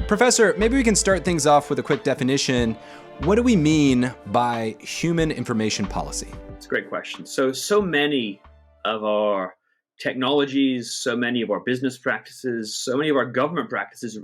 Professor, maybe we can start things off with a quick definition. What do we mean by human information policy? It's a great question. So many of our technologies, so many of our business practices, so many of our government practices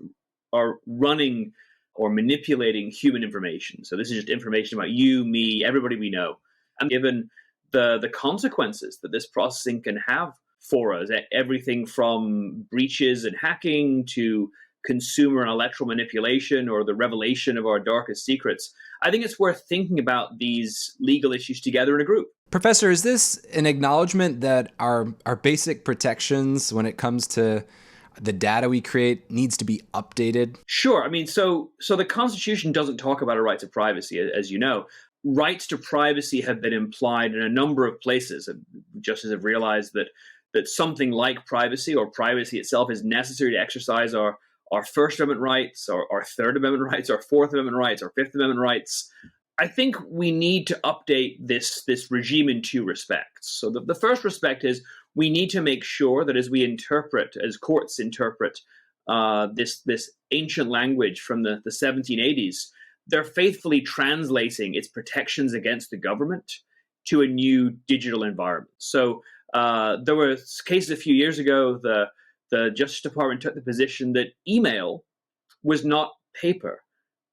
are running or manipulating human information. So this is just information about you, me, everybody we know. And given the consequences that this processing can have for us, everything from breaches and hacking to consumer and electoral manipulation or the revelation of our darkest secrets, I think it's worth thinking about these legal issues together in a group. Professor, is this an acknowledgement that our basic protections when it comes to the data we create needs to be updated? Sure. I mean, so the Constitution doesn't talk about a right to privacy, as you know. Rights to privacy have been implied in a number of places. Justices have realized that something like privacy or privacy itself is necessary to exercise our First Amendment rights, our Third Amendment rights, our Fourth Amendment rights, our Fifth Amendment rights. I think we need to update this regime in two respects. So the first respect is we need to make sure that as courts interpret this ancient language from the 1780s, they're faithfully translating its protections against the government to a new digital environment. So there were cases a few years ago, the Justice Department took the position that email was not paper,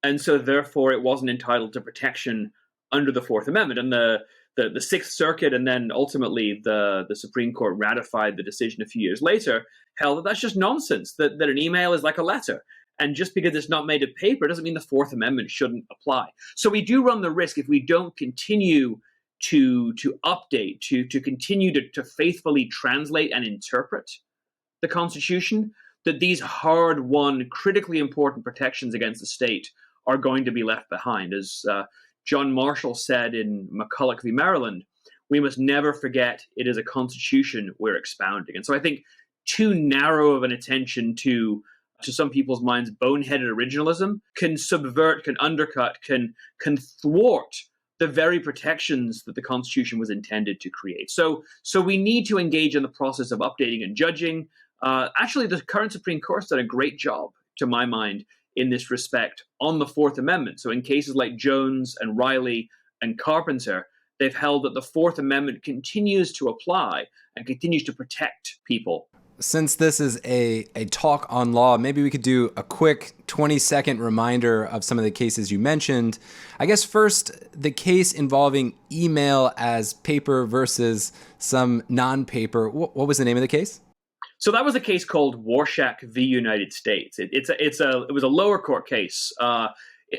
and so therefore it wasn't entitled to protection under the Fourth Amendment. And the Sixth Circuit and then ultimately the Supreme Court ratified the decision a few years later, held that that's just nonsense, that an email is like a letter. And just because it's not made of paper doesn't mean the Fourth Amendment shouldn't apply. So we do run the risk, if we don't continue to update, to continue to faithfully translate and interpret the Constitution, that these hard-won, critically important protections against the state are going to be left behind. As John Marshall said in McCulloch v. Maryland, we must never forget it is a Constitution we're expounding. And so I think too narrow of an attention to some people's minds, boneheaded originalism can subvert, can undercut, can thwart the very protections that the Constitution was intended to create. So we need to engage in the process of updating and judging. Actually, the current Supreme Court's done a great job, to my mind, in this respect on the Fourth Amendment. So in cases like Jones and Riley and Carpenter, they've held that the Fourth Amendment continues to apply and continues to protect people. Since this is a talk on law, maybe we could do a quick 20-second reminder of some of the cases you mentioned. I guess first, the case involving email as paper versus some non-paper. What was the name of the case? So that was a case called Warshack v. United States. It was a lower court case. I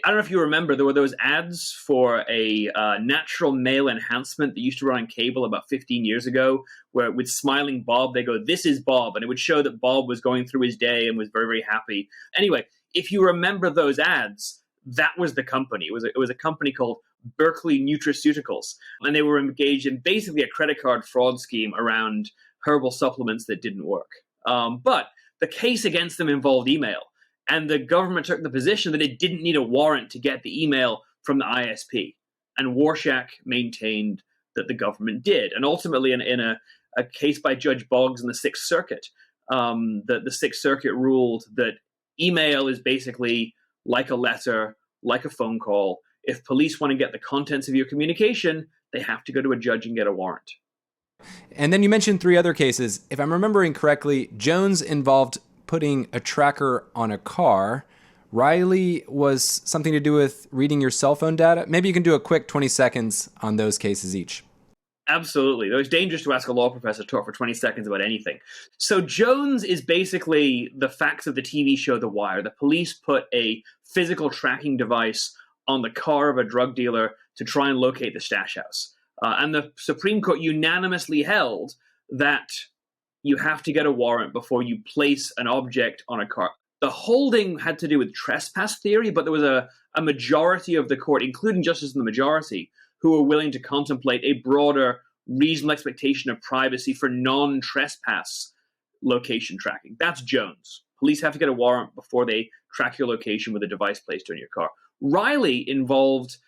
don't know if you remember, there were those ads for a natural male enhancement that used to run on cable about 15 years ago, where with Smiling Bob, they go, "This is Bob," and it would show that Bob was going through his day and was very, very happy. Anyway, if you remember those ads, that was the company. It was a company called Berkeley Nutraceuticals, and they were engaged in basically a credit card fraud scheme around herbal supplements that didn't work. But the case against them involved email. And the government took the position that it didn't need a warrant to get the email from the ISP. And Warshack maintained that the government did. And ultimately, in a case by Judge Boggs in the Sixth Circuit, the Sixth Circuit ruled that email is basically like a letter, like a phone call. If police want to get the contents of your communication, they have to go to a judge and get a warrant. And then you mentioned three other cases. If I'm remembering correctly, Jones involved putting a tracker on a car. Riley was something to do with reading your cell phone data. Maybe you can do a quick 20 seconds on those cases each. Absolutely. It was dangerous to ask a law professor to talk for 20 seconds about anything. So Jones is basically the facts of the TV show The Wire. The police put a physical tracking device on the car of a drug dealer to try and locate the stash house. And the Supreme Court unanimously held that you have to get a warrant before you place an object on a car. The holding had to do with trespass theory, but there was a majority of the court, including justices in the majority, who were willing to contemplate a broader reasonable expectation of privacy for non-trespass location tracking. That's Jones. Police have to get a warrant before they track your location with a device placed on your car. Riley involved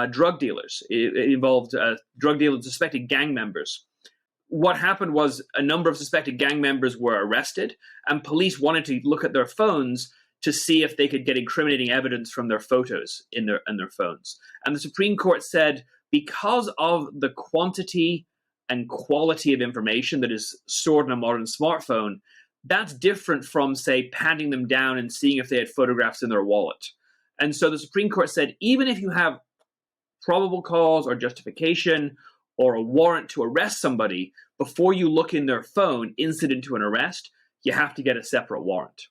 drug dealers. It involved drug dealers, suspected gang members. What happened was a number of suspected gang members were arrested, and police wanted to look at their phones to see if they could get incriminating evidence from their photos in their phones. And the Supreme Court said, because of the quantity and quality of information that is stored in a modern smartphone, that's different from, say, patting them down and seeing if they had photographs in their wallet. And so the Supreme Court said, even if you have probable cause or justification or a warrant to arrest somebody, before you look in their phone incident to an arrest, you have to get a separate warrant.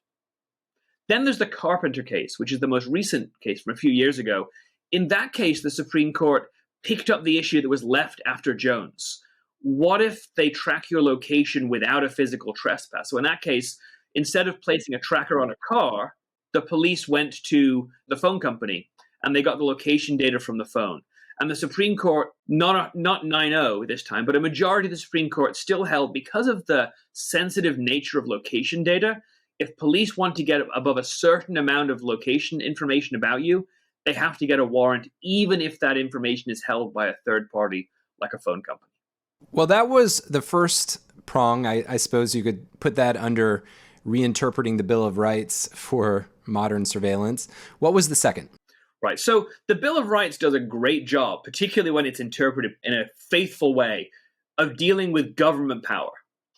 Then there's the Carpenter case, which is the most recent case from a few years ago. In that case, the Supreme Court picked up the issue that was left after Jones. What if they track your location without a physical trespass? So in that case, instead of placing a tracker on a car, the police went to the phone company and they got the location data from the phone. And the Supreme Court, not 9-0 this time, but a majority of the Supreme Court still held, because of the sensitive nature of location data, if police want to get above a certain amount of location information about you, they have to get a warrant, even if that information is held by a third party like a phone company. Well, that was the first prong. I suppose you could put that under reinterpreting the Bill of Rights for modern surveillance. What was the second? Right. So the Bill of Rights does a great job, particularly when it's interpreted in a faithful way, of dealing with government power.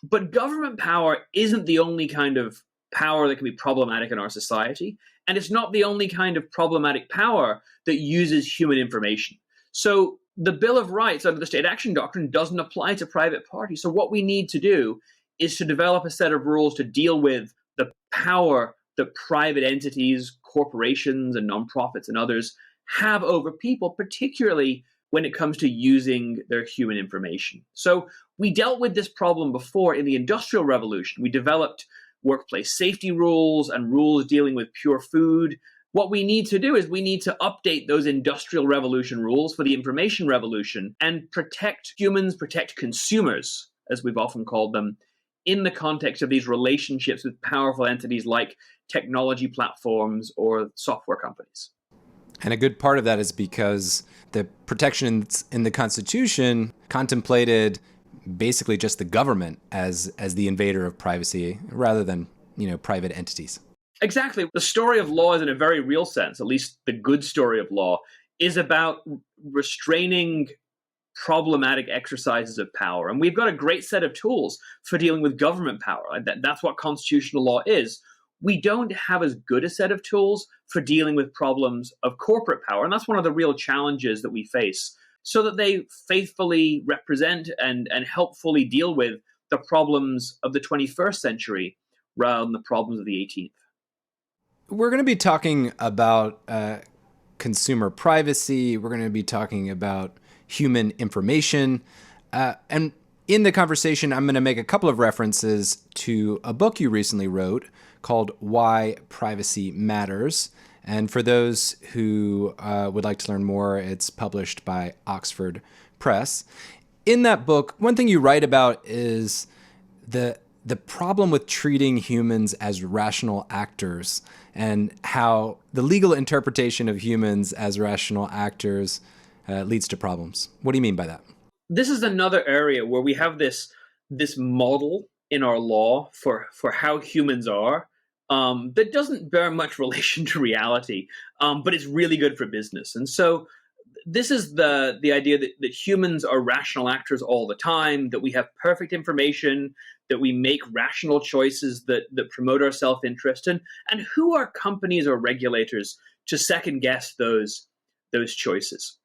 But government power isn't the only kind of power that can be problematic in our society. And it's not the only kind of problematic power that uses human information. So the Bill of Rights under the State Action Doctrine doesn't apply to private parties. So what we need to do is to develop a set of rules to deal with the power that private entities, corporations, and nonprofits and others have over people, particularly when it comes to using their human information. So we dealt with this problem before in the Industrial Revolution. We developed workplace safety rules and rules dealing with pure food. What we need to do is we need to update those Industrial Revolution rules for the Information Revolution and protect humans, protect consumers, as we've often called them, in the context of these relationships with powerful entities like technology platforms or software companies. And a good part of that is because the protections in the Constitution contemplated basically just the government as the invader of privacy rather than, private entities. Exactly. The story of law is, in a very real sense, at least the good story of law, is about restraining problematic exercises of power. And we've got a great set of tools for dealing with government power. That's what constitutional law is. We don't have as good a set of tools for dealing with problems of corporate power. And that's one of the real challenges that we face, so that they faithfully represent and helpfully deal with the problems of the 21st century rather than the problems of the 18th. We're going to be talking about consumer privacy. We're going to be talking about human information. And in the conversation, I'm going to make a couple of references to a book you recently wrote called Why Privacy Matters. And for those who would like to learn more, it's published by Oxford Press. In that book, one thing you write about is the problem with treating humans as rational actors and how the legal interpretation of humans as rational actors leads to problems. What do you mean by that? This is another area where we have this model in our law for how humans are that doesn't bear much relation to reality, but it's really good for business. And so this is the idea that humans are rational actors all the time, that we have perfect information, that we make rational choices that promote our self-interest. And who are companies or regulators to second guess those choices?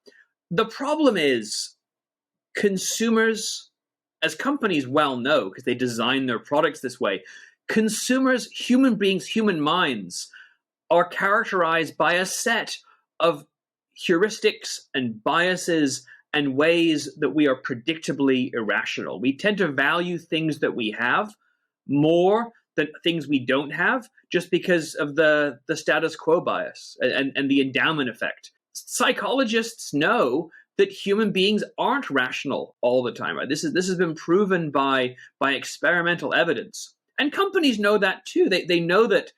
The problem is consumers, as companies well know, because they design their products this way, consumers, human beings, human minds are characterized by a set of heuristics and biases and ways that we are predictably irrational. We tend to value things that we have more than things we don't have, just because of the status quo bias and the endowment effect. Psychologists know that human beings aren't rational all the time. Right? This has been proven by experimental evidence. And companies know that too. They know that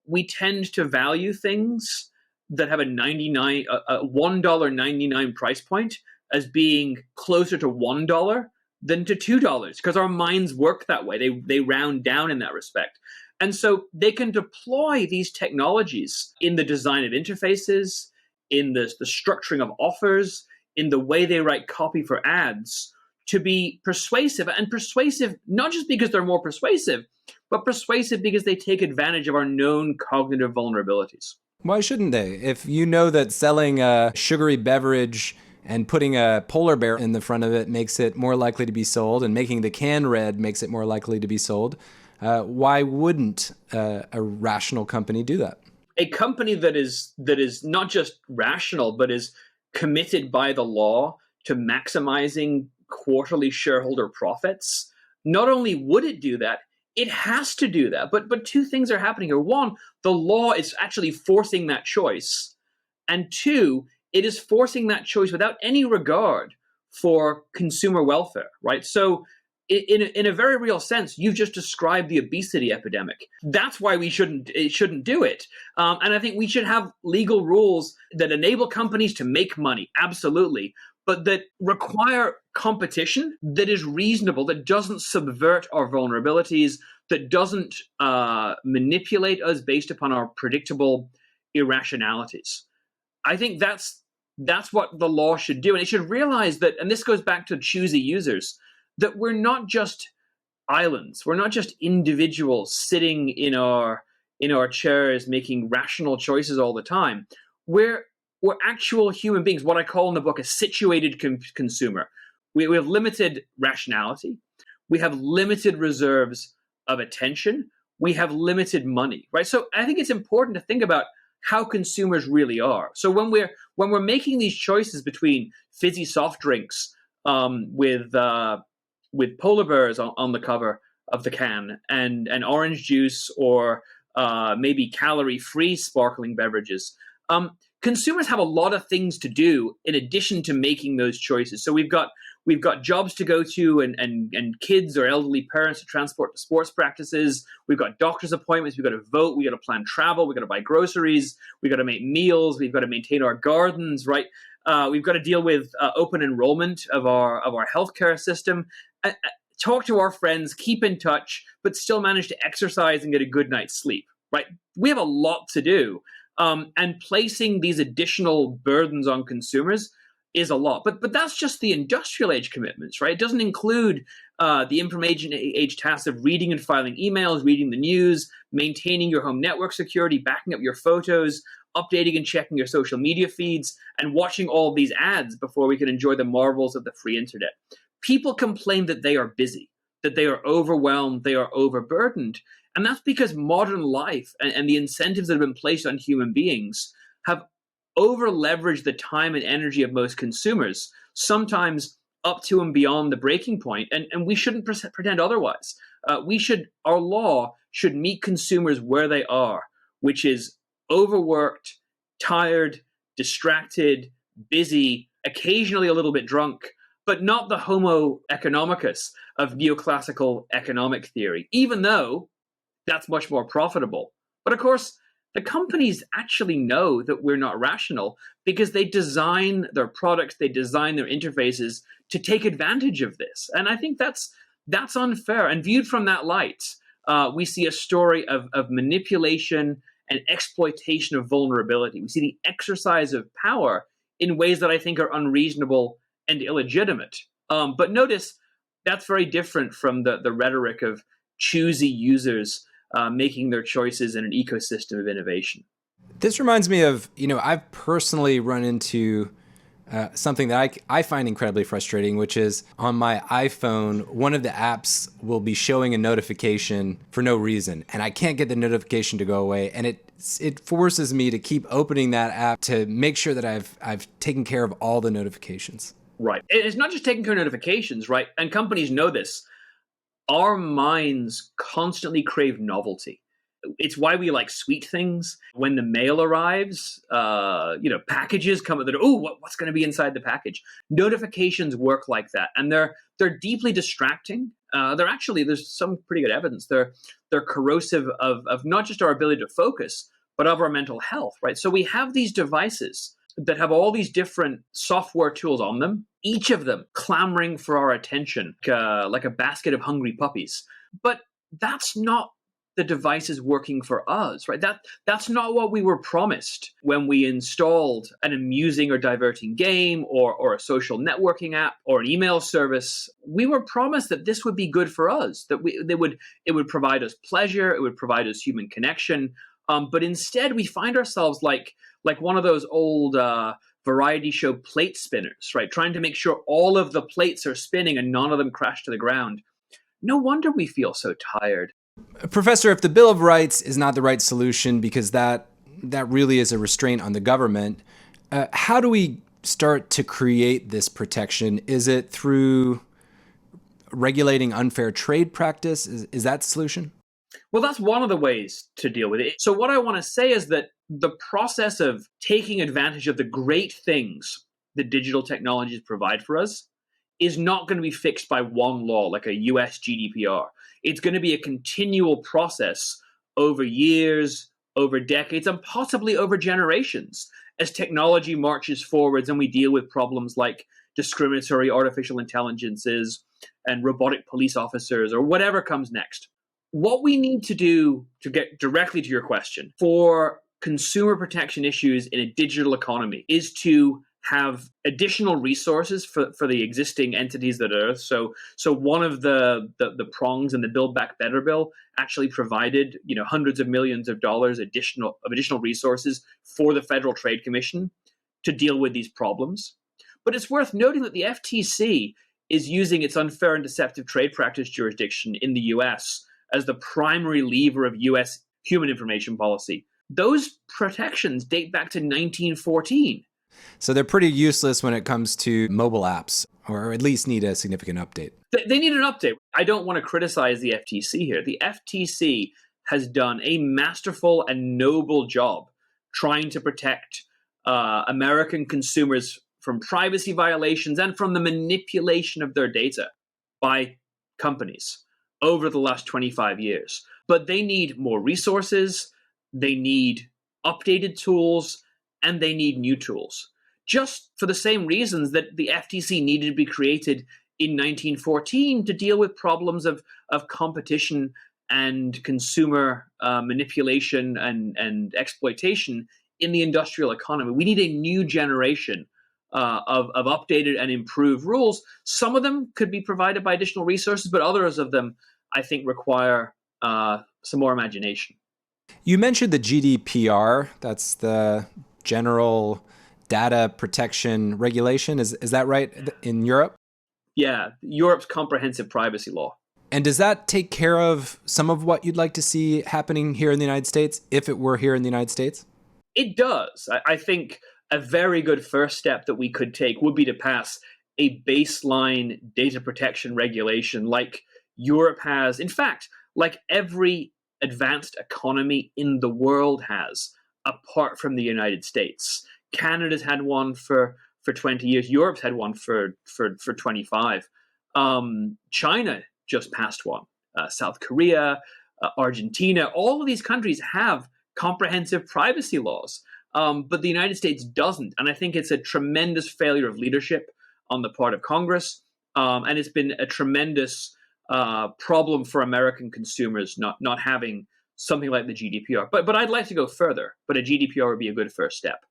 we tend to value things that have a $1.99 price point as being closer to $1 than to $2, because our minds work that way. They round down in that respect. And so they can deploy these technologies in the design of interfaces, in the structuring of offers, in the way they write copy for ads to be persuasive, and persuasive not just because they're more persuasive, but persuasive because they take advantage of our known cognitive vulnerabilities. Why shouldn't they? If you know that selling a sugary beverage and putting a polar bear in the front of it makes it more likely to be sold, and making the can red makes it more likely to be sold, why wouldn't a rational company do that? A company that is not just rational, but is committed by the law to maximizing quarterly shareholder profits, not only would it do that, it has to do that. But two things are happening here. One, the law is actually forcing that choice. And two, it is forcing that choice without any regard for consumer welfare, right? So in a very real sense, you've just described the obesity epidemic. That's why it shouldn't do it. And I think we should have legal rules that enable companies to make money, absolutely, but that require competition that is reasonable, that doesn't subvert our vulnerabilities, that doesn't manipulate us based upon our predictable irrationalities. I think that's what the law should do. And it should realize that, and this goes back to choosy users, that we're not just islands. We're not just individuals sitting in our chairs making rational choices all the time. We're actual human beings, what I call in the book a situated consumer. We have limited rationality. We have limited reserves of attention. We have limited money, right? So I think it's important to think about how consumers really are. So when we're making these choices between fizzy soft drinks with polar bears on the cover of the can and orange juice or maybe calorie-free sparkling beverages, consumers have a lot of things to do in addition to making those choices. So we've got jobs to go to and kids or elderly parents to transport to sports practices. We've got doctor's appointments. We've got to vote. We've got to plan travel. We've got to buy groceries. We've got to make meals. We've got to maintain our gardens, right? We've got to deal with open enrollment of our healthcare system. Talk to our friends, keep in touch, but still manage to exercise and get a good night's sleep, right? We have a lot to do. And placing these additional burdens on consumers is a lot. But that's just the industrial age commitments, right? It doesn't include the information age tasks of reading and filing emails, reading the news, maintaining your home network security, backing up your photos, updating and checking your social media feeds, and watching all of these ads before we can enjoy the marvels of the free internet. People complain that they are busy, that they are overwhelmed, they are overburdened. And that's because modern life and the incentives that have been placed on human beings have over-leveraged the time and energy of most consumers, sometimes up to and beyond the breaking point. And we shouldn't pretend otherwise. Our law should meet consumers where they are, which is overworked, tired, distracted, busy, occasionally a little bit drunk, but not the homo economicus of neoclassical economic theory, even though that's much more profitable. But of course, the companies actually know that we're not rational because they design their products, they design their interfaces to take advantage of this. And I think that's unfair. And viewed from that light, we see a story of manipulation and exploitation of vulnerability. We see the exercise of power in ways that I think are unreasonable and illegitimate. But notice that's very different from the rhetoric of choosy users making their choices in an ecosystem of innovation. This reminds me of, I've personally run into something that I find incredibly frustrating, which is on my iPhone, one of the apps will be showing a notification for no reason, and I can't get the notification to go away, and it forces me to keep opening that app to make sure that I've taken care of all the notifications. Right. It's not just taking care of notifications, right? And companies know this. Our minds constantly crave novelty. It's why we like sweet things. When the mail arrives, packages come at the door. Oh, what's going to be inside the package? Notifications work like that, and they're deeply distracting. There's some pretty good evidence. They're corrosive of not just our ability to focus, but of our mental health. Right. So we have these devices that have all these different software tools on them, each of them clamoring for our attention, like a basket of hungry puppies. But that's not the device is working for us, right? That's not what we were promised when we installed an amusing or diverting game or a social networking app or an email service. We were promised that this would be good for us, that it would provide us pleasure, it would provide us human connection. But instead, we find ourselves like one of those old variety show plate spinners, right? Trying to make sure all of the plates are spinning and none of them crash to the ground. No wonder we feel so tired. Professor, if the Bill of Rights is not the right solution because that really is a restraint on the government, how do we start to create this protection? Is it through regulating unfair trade practice? Is that the solution? Well, that's one of the ways to deal with it. So what I want to say is that the process of taking advantage of the great things that digital technologies provide for us is not going to be fixed by one law like a US GDPR. It's going to be a continual process over years, over decades, and possibly over generations as technology marches forwards and we deal with problems like discriminatory artificial intelligences and robotic police officers or whatever comes next. What we need to do, to get directly to your question, for consumer protection issues in a digital economy is to have additional resources for the existing entities that are. So one of the prongs in the Build Back Better bill actually provided hundreds of millions of dollars additional resources for the Federal Trade Commission to deal with these problems. But it's worth noting that the FTC is using its unfair and deceptive trade practice jurisdiction in the US as the primary lever of US human information policy. Those protections date back to 1914. So they're pretty useless when it comes to mobile apps, or at least need a significant update. They need an update. I don't want to criticize the FTC here. The FTC has done a masterful and noble job trying to protect American consumers from privacy violations and from the manipulation of their data by companies over the last 25 years. But they need more resources, they need updated tools, and they need new tools. Just for the same reasons that the FTC needed to be created in 1914 to deal with problems of competition and consumer manipulation and exploitation in the industrial economy. We need a new generation of updated and improved rules. Some of them could be provided by additional resources, but others of them, I think, require some more imagination. You mentioned the GDPR. That's the General Data Protection Regulation. Is that right in Europe? Yeah, Europe's comprehensive privacy law. And does that take care of some of what you'd like to see happening here in the United States, if it were here in the United States? It does. I think a very good first step that we could take would be to pass a baseline data protection regulation like Europe has. In fact, like every advanced economy in the world has, apart from the United States. Canada's had one for 20 years. Europe's had one for 25. China just passed one. South Korea, Argentina, all of these countries have comprehensive privacy laws, but the United States doesn't. And I think it's a tremendous failure of leadership on the part of Congress, and it's been a tremendous problem for American consumers not having something like the GDPR. But I'd like to go further, but a GDPR would be a good first step.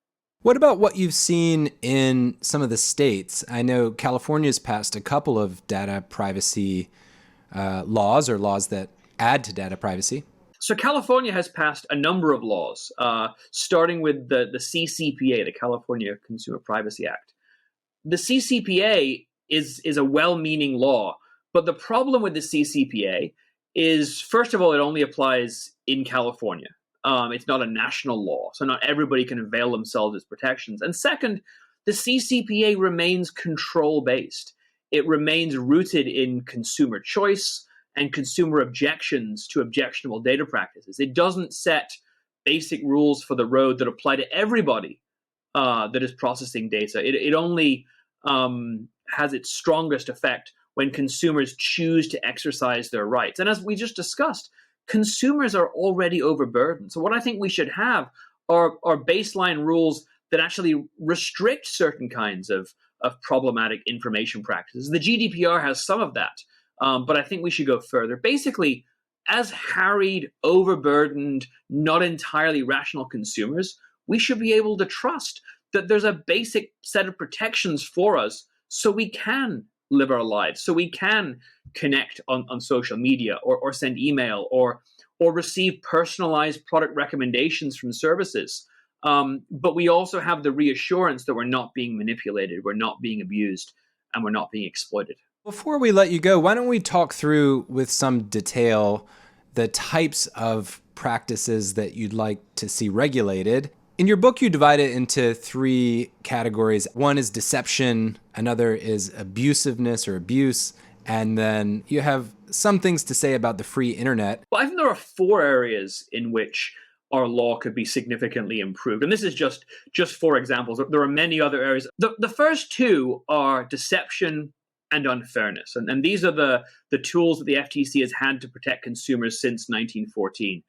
What about what you've seen in some of the states? I know California's passed a couple of data privacy laws, or laws that add to data privacy. So California has passed a number of laws, starting with the CCPA, the California Consumer Privacy Act. The CCPA is a well-meaning law, but the problem with the CCPA is, first of all, it only applies in California. It's not a national law, so not everybody can avail themselves of its protections. And second, the CCPA remains control-based. It remains rooted in consumer choice and consumer objections to objectionable data practices. It doesn't set basic rules for the road that apply to everybody that is processing data. It only has its strongest effect when consumers choose to exercise their rights. And as we just discussed, consumers are already overburdened. So what I think we should have are baseline rules that actually restrict certain kinds of problematic information practices. The GDPR has some of that, but I think we should go further. Basically, as harried, overburdened, not entirely rational consumers, we should be able to trust that there's a basic set of protections for us so we can live our lives, so we can connect on social media or send email or receive personalized product recommendations from services. But we also have the reassurance that we're not being manipulated, we're not being abused, and we're not being exploited. Before we let you go, why don't we talk through with some detail the types of practices that you'd like to see regulated? In your book, you divide it into 3 categories. One is deception, another is abusiveness or abuse, and then you have some things to say about the free internet. Well, I think there are 4 areas in which our law could be significantly improved. And this is just 4 examples. There are many other areas. The first 2 are deception and unfairness. And these are the tools that the FTC has had to protect consumers since 1914.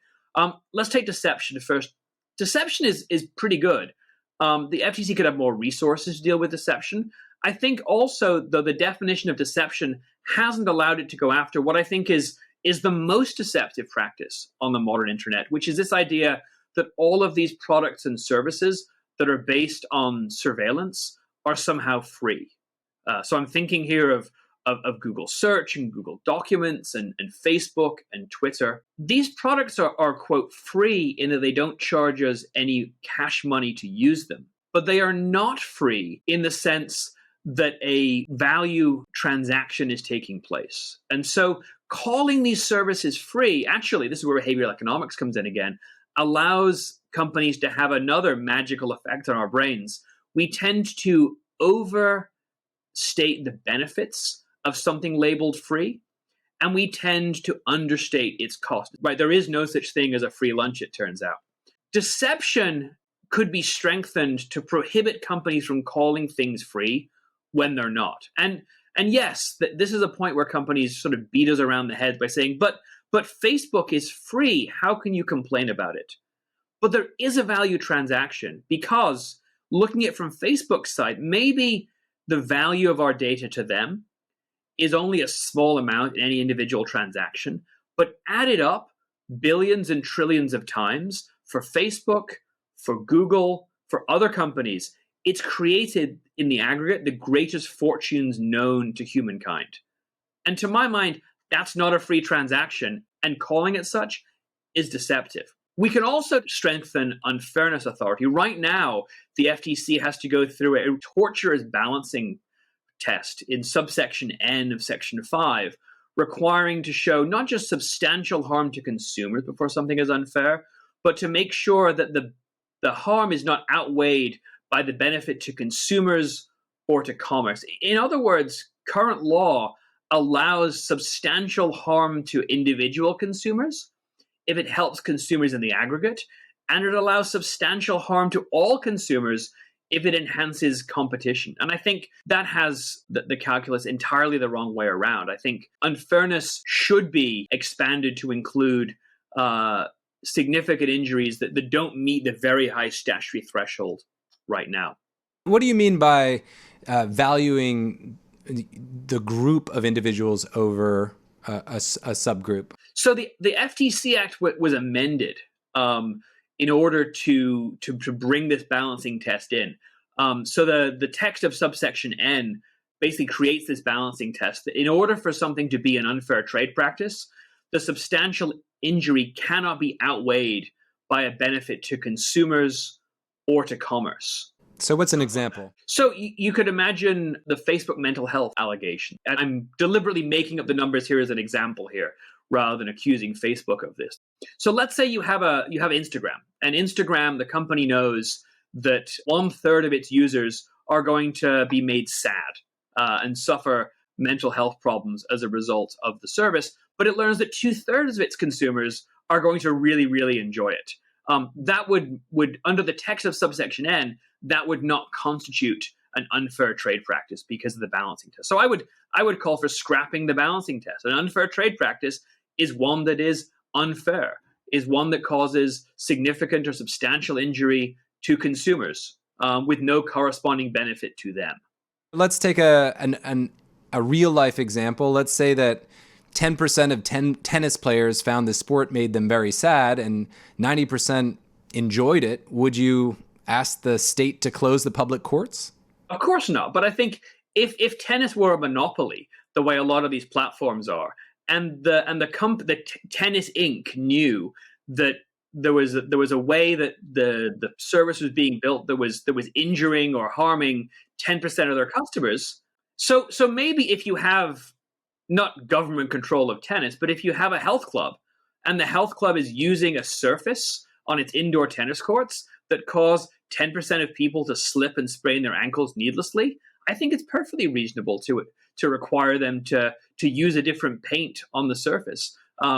Let's take deception first. Deception is pretty good. The FTC could have more resources to deal with deception. I think also, though, the definition of deception hasn't allowed it to go after what I think is the most deceptive practice on the modern internet, which is this idea that all of these products and services that are based on surveillance are somehow free. So I'm thinking here of Google Search and Google Documents and Facebook and Twitter. These products are, quote, free in that they don't charge us any cash money to use them. But they are not free in the sense that a value transaction is taking place. And so calling these services free, actually, this is where behavioral economics comes in again, allows companies to have another magical effect on our brains. We tend to overstate the benefits of something labeled free, and we tend to understate its cost. Right? There is no such thing as a free lunch, it turns out. Deception could be strengthened to prohibit companies from calling things free when they're not. And yes, this is a point where companies sort of beat us around the head by saying, but Facebook is free. How can you complain about it? But there is a value transaction, because looking at it from Facebook's side, maybe the value of our data to them is only a small amount in any individual transaction, but added up billions and trillions of times for Facebook, for Google, for other companies, it's created in the aggregate the greatest fortunes known to humankind. And to my mind, that's not a free transaction, and calling it such is deceptive. We can also strengthen unfairness authority. Right now, the FTC has to go through a torturous balancing test in subsection N of section 5, requiring to show not just substantial harm to consumers before something is unfair, but to make sure that the harm is not outweighed by the benefit to consumers or to commerce. In other words, current law allows substantial harm to individual consumers if it helps consumers in the aggregate, and it allows substantial harm to all consumers if it enhances competition. And I think that has the calculus entirely the wrong way around. I think unfairness should be expanded to include significant injuries that don't meet the very high statutory threshold right now. What do you mean by valuing the group of individuals over a subgroup? So the FTC Act was amended in order to bring this balancing test in. So the text of subsection N basically creates this balancing test. In order for something to be an unfair trade practice, the substantial injury cannot be outweighed by a benefit to consumers or to commerce. So what's an example? So you could imagine the Facebook mental health allegation. And I'm deliberately making up the numbers here as an example here, rather than accusing Facebook of this. So let's say you have Instagram, and Instagram, the company, knows that 1/3 of its users are going to be made sad and suffer mental health problems as a result of the service, but it learns that 2/3 of its consumers are going to really, really enjoy it. That would, under the text of subsection N, that would not constitute an unfair trade practice because of the balancing test. So I would call for scrapping the balancing test. An unfair trade practice is one that is unfair, is one that causes significant or substantial injury to consumers with no corresponding benefit to them. Let's take a real life example. Let's say that 10% of tennis players found the sport made them very sad and 90% enjoyed it, would you ask the state to close the public courts? Of course not. But I think if tennis were a monopoly, the way a lot of these platforms are, and Tennis Inc. knew that there was a way that the service was being built that was injuring or harming 10% of their customers. So maybe if you have not government control of tennis, but if you have a health club and the health club is using a surface on its indoor tennis courts that cause 10% of people to slip and sprain their ankles needlessly, I think it's perfectly reasonable to require them to use a different paint on the surface.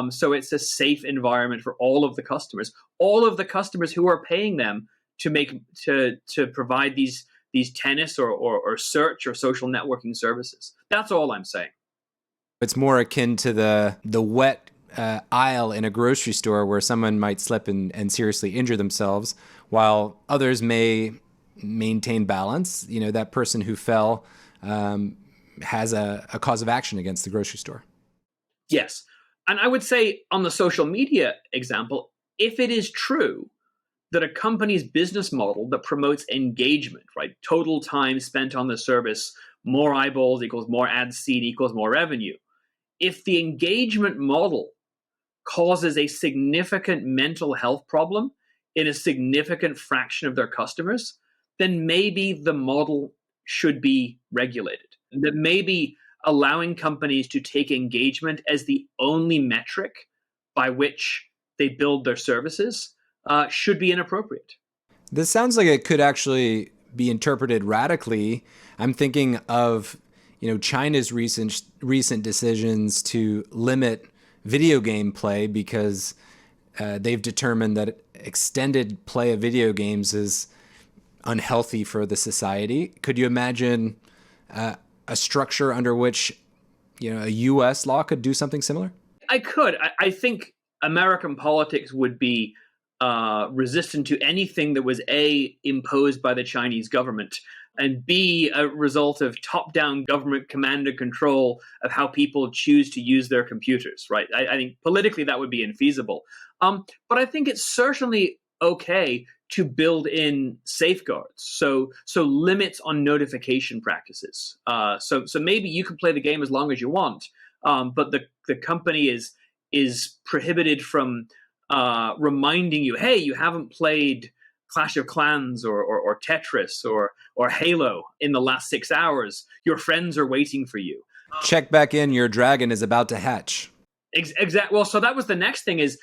So it's a safe environment for all of the customers who are paying them to provide these tennis or search or social networking services. That's all I'm saying. It's more akin to the wet aisle in a grocery store where someone might slip and seriously injure themselves, while others may maintain balance. You know, that person who fell has a cause of action against the grocery store. Yes. And I would say on the social media example, if it is true that a company's business model that promotes engagement, right, total time spent on the service, more eyeballs equals more ad seed equals more revenue, if the engagement model causes a significant mental health problem in a significant fraction of their customers, then maybe the model should be regulated. That maybe allowing companies to take engagement as the only metric by which they build their services should be inappropriate. This sounds like it could actually be interpreted radically. I'm thinking of, China's recent decisions to limit video game play because they've determined that extended play of video games is unhealthy for the society. Could you imagine a structure under which, a U.S. law could do something similar? I could. I think American politics would be resistant to anything that was A, imposed by the Chinese government, and B, a result of top-down government command and control of how people choose to use their computers, right? I think politically that would be infeasible. But I think it's certainly okay to build in safeguards, so limits on notification practices. So maybe you can play the game as long as you want, but the company is prohibited from reminding you, hey, you haven't played Clash of Clans or Tetris or Halo in the last 6 hours. Your friends are waiting for you. Check back in, your dragon is about to hatch. Exactly. Well, so that was the next thing is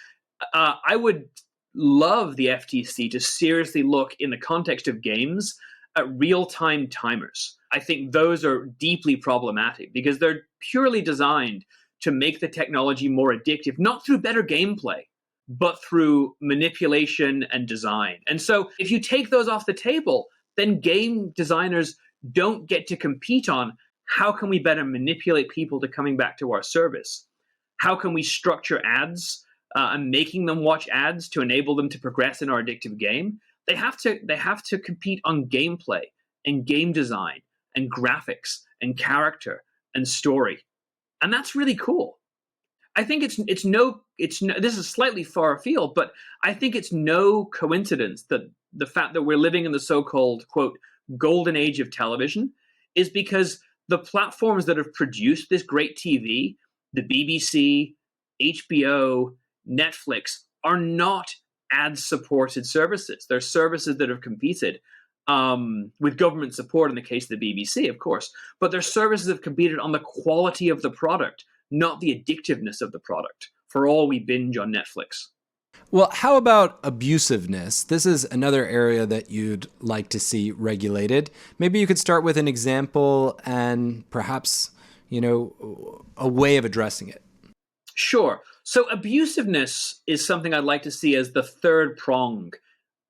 I would love the FTC to seriously look in the context of games at real-time timers. I think those are deeply problematic because they're purely designed to make the technology more addictive, not through better gameplay, but through manipulation and design. And so if you take those off the table, then game designers don't get to compete on how can we better manipulate people to coming back to our service? How can we structure ads and making them watch ads to enable them to progress in our addictive game? They have to compete on gameplay and game design and graphics and character and story. And that's really cool. I think it's no this is slightly far afield, but I think it's no coincidence that the fact that we're living in the so-called, quote, golden age of television is because the platforms that have produced this great TV, the BBC, HBO, Netflix, are not ad-supported services. They're services that have competed with government support in the case of the BBC, of course, but their services have competed on the quality of the product, not the addictiveness of the product, for all we binge on Netflix. Well, how about abusiveness? This is another area that you'd like to see regulated. Maybe you could start with an example and perhaps, a way of addressing it. Sure. So abusiveness is something I'd like to see as the third prong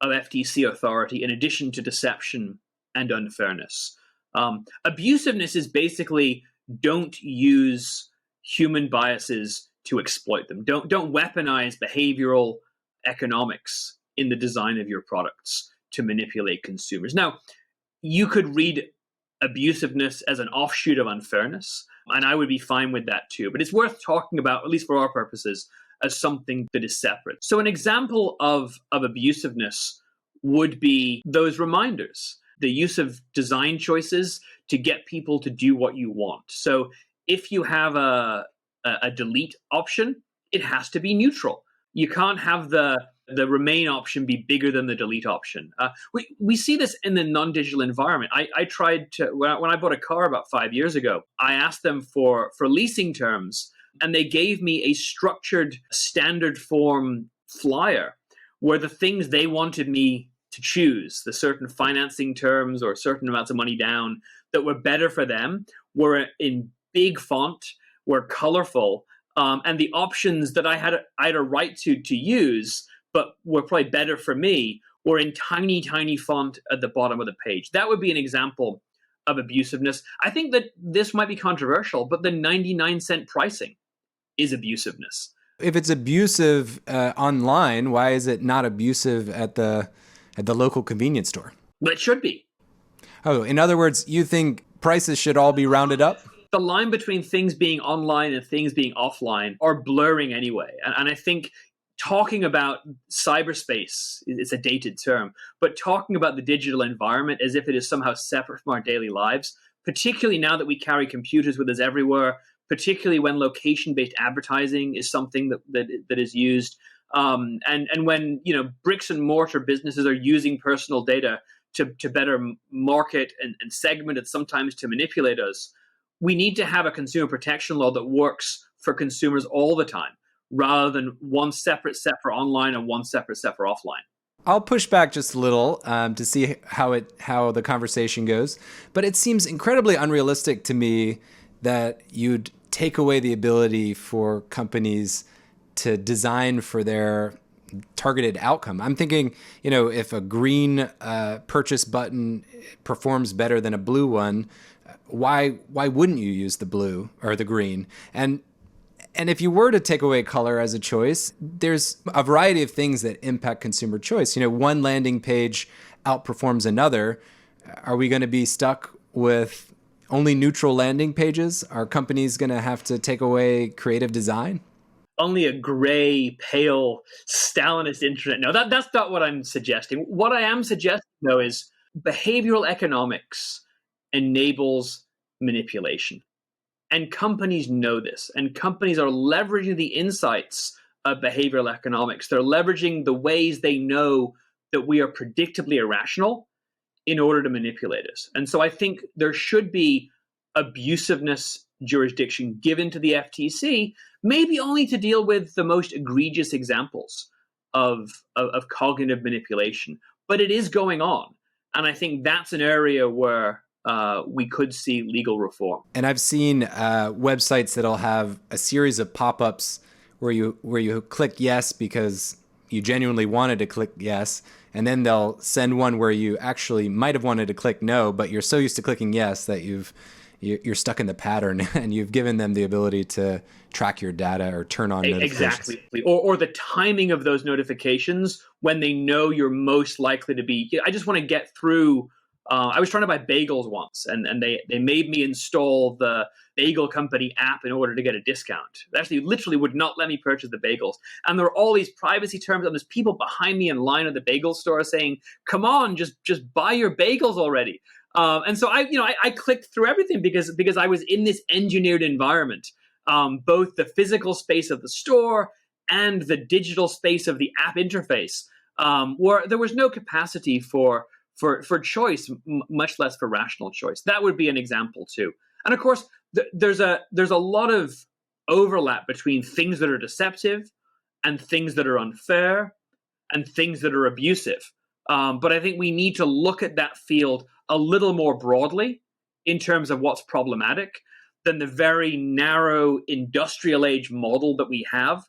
of FTC authority in addition to deception and unfairness. Abusiveness is basically don't use human biases to exploit them. Don't weaponize behavioral economics in the design of your products to manipulate consumers. Now, you could read abusiveness as an offshoot of unfairness, and I would be fine with that too. But it's worth talking about, at least for our purposes, as something that is separate. So an example of abusiveness would be those reminders, the use of design choices to get people to do what you want. So if you have a delete option, it has to be neutral. You can't have the remain option be bigger than the delete option. We see this in the non-digital environment. I tried to, when I bought a car about 5 years ago, I asked them for leasing terms, and they gave me a structured standard form flyer where the things they wanted me to choose, the certain financing terms or certain amounts of money down that were better for them, were in big font, were colorful, and the options that I had a right to use, but were probably better for me, were in tiny, tiny font at the bottom of the page. That would be an example of abusiveness. I think that this might be controversial, but the 99-cent pricing is abusiveness. If it's abusive online, why is it not abusive at the local convenience store? But it should be. Oh, in other words, you think prices should all be rounded up? The line between things being online and things being offline are blurring anyway. And I think talking about cyberspace, it's a dated term, but talking about the digital environment as if it is somehow separate from our daily lives, particularly now that we carry computers with us everywhere, particularly when location-based advertising is something that is used, and when bricks and mortar businesses are using personal data to better market and segment and sometimes to manipulate us, we need to have a consumer protection law that works for consumers all the time, rather than one separate set for online and one separate set for offline. I'll push back just a little to see how the conversation goes, but it seems incredibly unrealistic to me that you'd take away the ability for companies to design for their targeted outcome. I'm thinking, if a green purchase button performs better than a blue one, why wouldn't you use the blue or the green? And if you were to take away color as a choice, there's a variety of things that impact consumer choice. One landing page outperforms another. Are we going to be stuck with only neutral landing pages? Are companies going to have to take away creative design? Only a gray, pale, Stalinist internet. No, that's not what I'm suggesting. What I am suggesting, though, is behavioral economics enables manipulation. And companies know this. And companies are leveraging the insights of behavioral economics. They're leveraging the ways they know that we are predictably irrational in order to manipulate us. And so I think there should be abusiveness jurisdiction given to the FTC, maybe only to deal with the most egregious examples of cognitive manipulation. But it is going on. And I think that's an area where we could see legal reform. And I've seen websites that'll have a series of pop-ups where you click yes because you genuinely wanted to click yes, and then they'll send one where you actually might have wanted to click no, but you're so used to clicking yes that you're stuck in the pattern, and you've given them the ability to track your data or turn on notifications. Exactly. Or the timing of those notifications when they know you're most likely to be. I just want to get through. I was trying to buy bagels once, and they made me install the bagel company app in order to get a discount. They actually literally would not let me purchase the bagels. And there were all these privacy terms, and there's people behind me in line at the bagel store saying, come on, just buy your bagels already. And so I clicked through everything because I was in this engineered environment, both the physical space of the store and the digital space of the app interface, where there was no capacity for choice, much less for rational choice. That would be an example too. And of course, there's a lot of overlap between things that are deceptive and things that are unfair and things that are abusive. But I think we need to look at that field a little more broadly in terms of what's problematic than the very narrow industrial age model that we have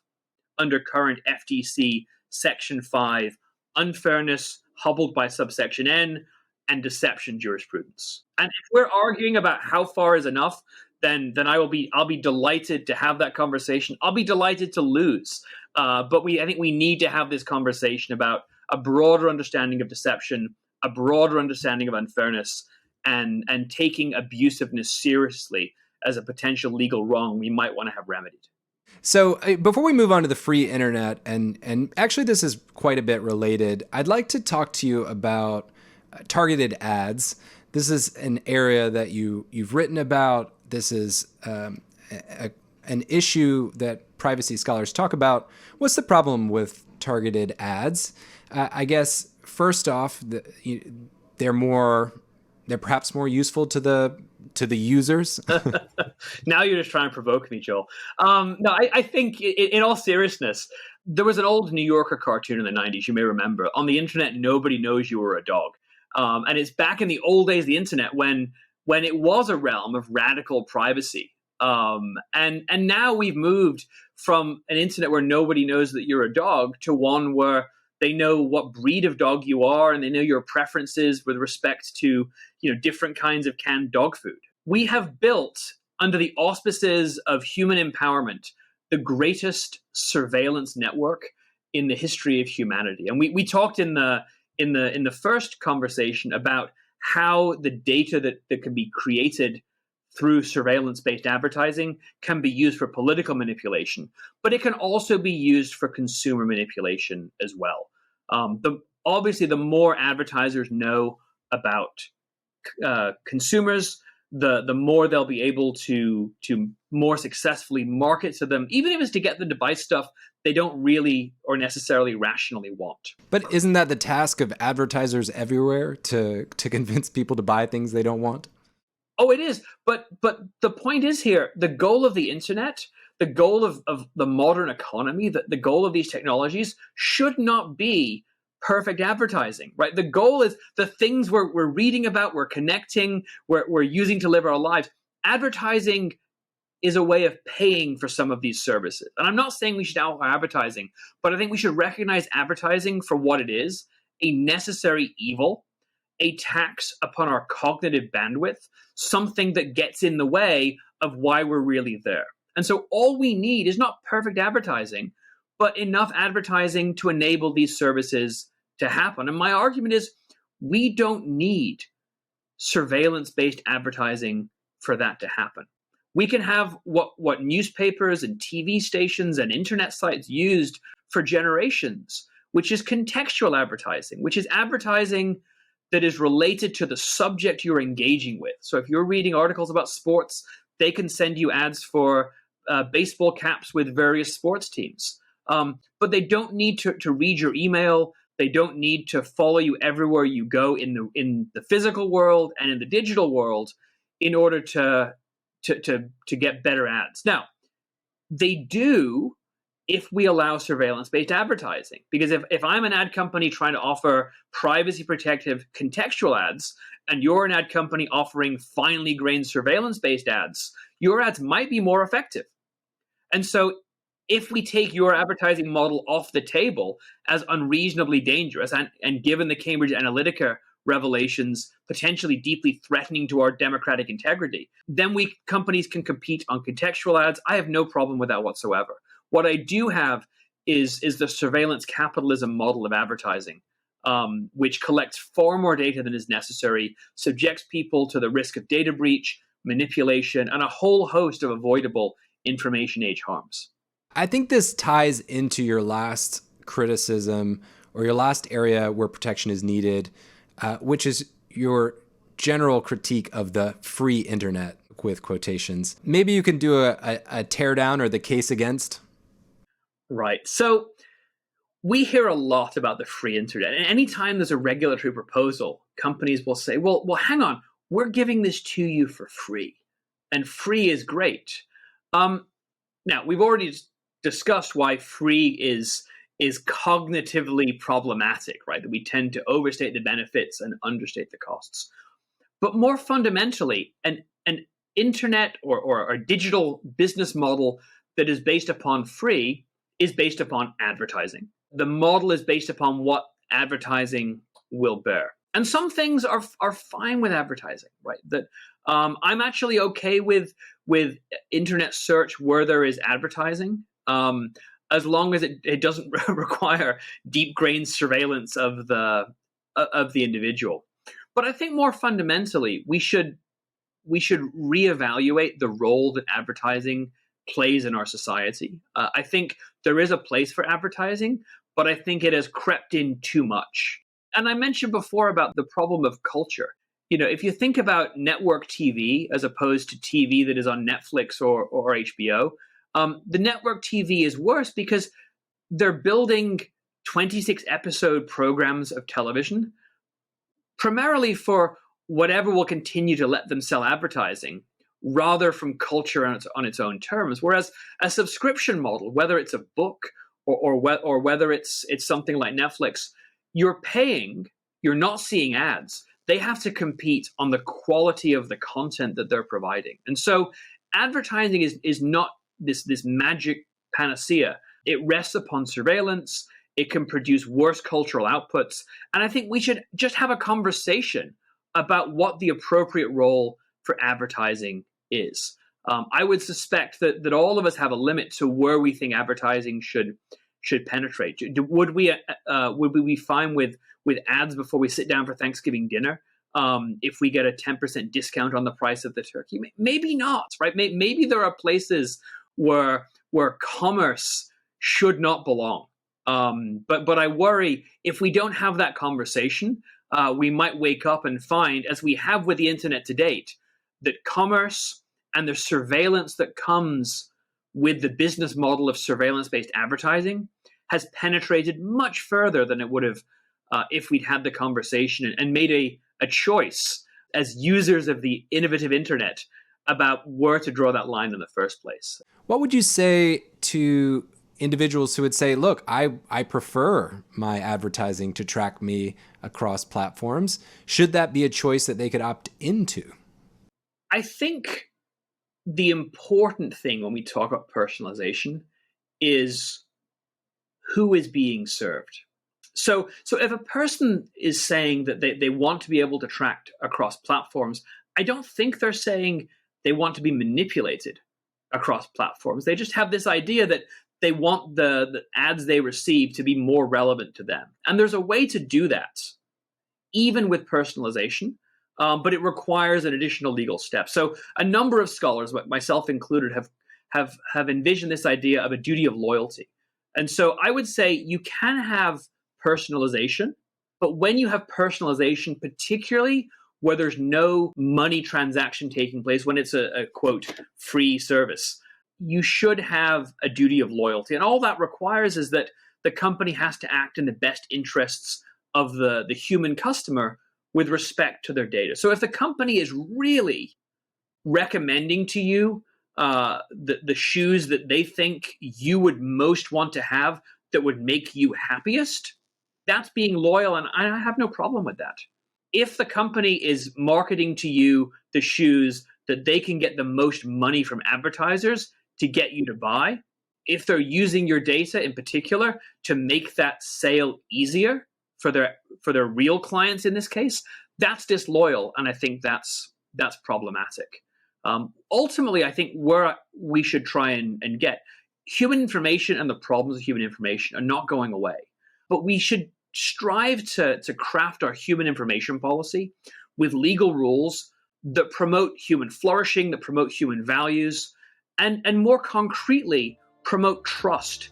under current FTC Section 5 unfairness hobbled by subsection N and deception jurisprudence. And if we're arguing about how far is enough, then I'll be delighted to have that conversation. I'll be delighted to lose. But I think we need to have this conversation about a broader understanding of deception, a broader understanding of unfairness, and taking abusiveness seriously as a potential legal wrong we might want to have remedied. So before we move on to the free internet, and actually this is quite a bit related, I'd like to talk to you about targeted ads. This is an area that you've written about. This is an issue that privacy scholars talk about. What's the problem with targeted ads? I guess first off, they're perhaps more useful to the users. Now you're just trying to provoke me, Joel. No, I think in all seriousness, there was an old New Yorker cartoon in the 90s, you may remember. On the internet, nobody knows you were a dog. And it's back in the old days of the internet when it was a realm of radical privacy. And now we've moved from an internet where nobody knows that you're a dog to one where they know what breed of dog you are, and they know your preferences with respect to, different kinds of canned dog food. We have built, under the auspices of human empowerment, the greatest surveillance network in the history of humanity. And we talked in the first conversation about how the data that can be created through surveillance-based advertising can be used for political manipulation, but it can also be used for consumer manipulation as well. Obviously, the more advertisers know about consumers, the more they'll be able to more successfully market to them, even if it's to get them to buy stuff they don't really or necessarily rationally want. But isn't that the task of advertisers everywhere, to convince people to buy things they don't want? Oh, it is. But the point is here, the goal of the internet, the goal of the modern economy, the goal of these technologies should not be perfect advertising, right? The goal is the things we're reading about, we're connecting, we're using to live our lives. Advertising is a way of paying for some of these services. And I'm not saying we should outlaw advertising, but I think we should recognize advertising for what it is, a necessary evil, a tax upon our cognitive bandwidth, something that gets in the way of why we're really there. And so all we need is not perfect advertising, but enough advertising to enable these services to happen. And my argument is we don't need surveillance-based advertising for that to happen. We can have what newspapers and TV stations and internet sites used for generations, which is contextual advertising, which is advertising that is related to the subject you're engaging with. So if you're reading articles about sports, they can send you ads for baseball caps with various sports teams. But they don't need to read your email. They don't need to follow you everywhere you go in the physical world and in the digital world in order to get better ads. Now, they do if we allow surveillance-based advertising. Because if I'm an ad company trying to offer privacy-protective contextual ads, and you're an ad company offering finely grained surveillance-based ads, your ads might be more effective. And so if we take your advertising model off the table as unreasonably dangerous, and given the Cambridge Analytica revelations potentially deeply threatening to our democratic integrity, then companies can compete on contextual ads. I have no problem with that whatsoever. What I do have is the surveillance capitalism model of advertising, which collects far more data than is necessary, subjects people to the risk of data breach, manipulation, and a whole host of avoidable information age harms. I think this ties into your last criticism, or your last area where protection is needed, which is your general critique of the free internet, with quotations. Maybe you can do a teardown or the case against. Right. So we hear a lot about the free internet. And anytime there's a regulatory proposal, companies will say, well, hang on, we're giving this to you for free. And free is great. Now, we've already discussed why free is cognitively problematic, right? That we tend to overstate the benefits and understate the costs. But more fundamentally, an internet or a digital business model that is based upon free is based upon advertising. The model is based upon what advertising will bear. And some things are fine with advertising, right? That I'm actually okay with internet search where there is advertising, as long as it doesn't require deep grained surveillance of the individual. But I think more fundamentally, we should reevaluate the role that advertising plays in our society. I think there is a place for advertising, but I think it has crept in too much. And I mentioned before about the problem of culture. If you think about network TV as opposed to TV that is on Netflix or HBO, the network TV is worse because they're building 26 episode programs of television primarily for whatever will continue to let them sell advertising, rather from culture on its own terms. Whereas a subscription model, whether it's a book or whether it's something like Netflix, you're paying, you're not seeing ads. They have to compete on the quality of the content that they're providing. And so advertising is not this magic panacea. It rests upon surveillance. It can produce worse cultural outputs. And I think we should just have a conversation about what the appropriate role for advertising is. I would suspect that all of us have a limit to where we think advertising should penetrate. Would we be fine with ads before we sit down for Thanksgiving dinner? If we get a 10% discount on the price of the turkey? Maybe not, right? Maybe there are places where commerce should not belong. But I worry if we don't have that conversation, we might wake up and find, as we have with the internet to date, that commerce and the surveillance that comes with the business model of surveillance-based advertising has penetrated much further than it would have if we'd had the conversation and made a choice as users of the innovative internet about where to draw that line in the first place. What would you say to individuals who would say, look, I prefer my advertising to track me across platforms? Should that be a choice that they could opt into? I think the important thing when we talk about personalization is who is being served. So if a person is saying that they want to be able to track across platforms, I don't think they're saying they want to be manipulated across platforms. They just have this idea that they want the ads they receive to be more relevant to them. And there's a way to do that, even with personalization, but it requires an additional legal step. So a number of scholars, myself included, have envisioned this idea of a duty of loyalty. And so I would say you can have personalization, but when you have personalization, particularly where there's no money transaction taking place, when it's a quote, free service, you should have a duty of loyalty. And all that requires is that the company has to act in the best interests of the human customer with respect to their data. So if the company is really recommending to you the shoes that they think you would most want to have that would make you happiest, that's being loyal, and I have no problem with that. If the company is marketing to you the shoes that they can get the most money from advertisers to get you to buy, if they're using your data in particular to make that sale easier for their real clients in this case, that's disloyal, and I think that's problematic. Ultimately, I think where we should try and get human information and the problems of human information are not going away, but we should strive to craft our human information policy with legal rules that promote human flourishing, that promote human values, and more concretely, promote trust.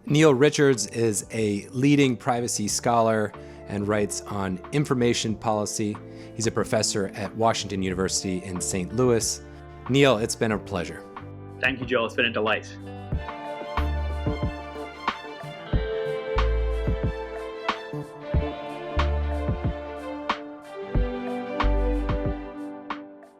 Neil Richards is a leading privacy scholar and writes on information policy. He's a professor at Washington University in St. Louis. Neil, it's been a pleasure. Thank you, Joel. It's been a delight.